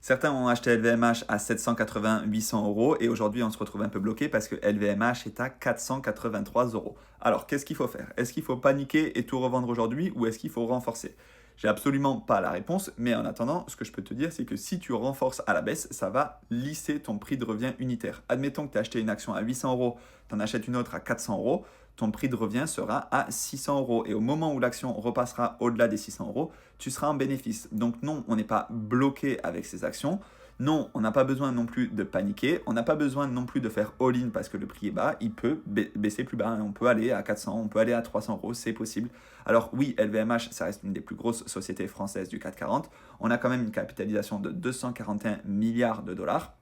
Certains ont acheté LVMH à 780-800 euros et aujourd'hui on se retrouve un peu bloqué parce que LVMH est à 483 euros. Alors qu'est-ce qu'il faut faire? Est-ce qu'il faut paniquer et tout revendre aujourd'hui ou est-ce qu'il faut renforcer? J'ai absolument pas la réponse, mais en attendant, ce que je peux te dire, c'est que si tu renforces à la baisse, ça va lisser ton prix de revient unitaire. Admettons que tu as acheté une action à 800 euros, tu en achètes une autre à 400 euros, ton prix de revient sera à 600 euros. Et au moment où l'action repassera au-delà des 600 euros, tu seras en bénéfice. Donc non, on n'est pas bloqué avec ces actions. Non, on n'a pas besoin non plus de paniquer. On n'a pas besoin non plus de faire all-in parce que le prix est bas. Il peut baisser plus bas. On peut aller à 400, on peut aller à 300 euros, c'est possible. Alors oui, LVMH, ça reste une des plus grosses sociétés françaises du CAC 40. On a quand même une capitalisation de 241 milliards de dollars,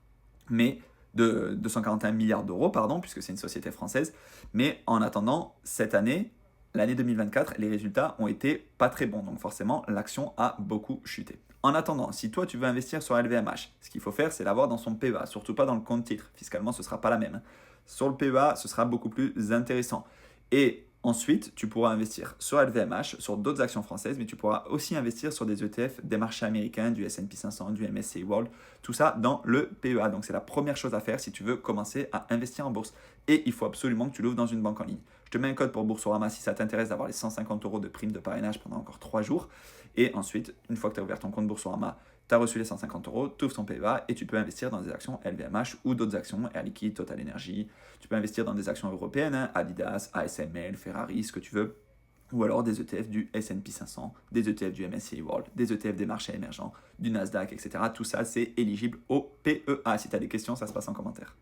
mais de 241 milliards d'euros, pardon, puisque c'est une société française. Mais en attendant, cette année, l'année 2024, les résultats ont été pas très bons. Donc forcément, l'action a beaucoup chuté. En attendant, si toi tu veux investir sur LVMH, ce qu'il faut faire, c'est l'avoir dans son PEA, surtout pas dans le compte titre. Fiscalement, ce ne sera pas la même. Sur le PEA, ce sera beaucoup plus intéressant. Et ensuite, tu pourras investir sur LVMH, sur d'autres actions françaises, mais tu pourras aussi investir sur des ETF des marchés américains, du S&P 500, du MSCI World, tout ça dans le PEA. Donc c'est la première chose à faire si tu veux commencer à investir en bourse. Et il faut absolument que tu l'ouvres dans une banque en ligne. Je te mets un code pour Boursorama si ça t'intéresse d'avoir les 150 euros de prime de parrainage pendant encore 3 jours. Et ensuite, une fois que tu as ouvert ton compte Boursorama, tu as reçu les 150 euros, tu ouvres ton PEA et tu peux investir dans des actions LVMH ou d'autres actions, Air Liquide, Total Energy. Tu peux investir dans des actions européennes, hein, Adidas, ASML, Ferrari, ce que tu veux. Ou alors des ETF du S&P 500, des ETF du MSCI World, des ETF des marchés émergents, du Nasdaq, etc. Tout ça, c'est éligible au PEA. Si tu as des questions, ça se passe en commentaire.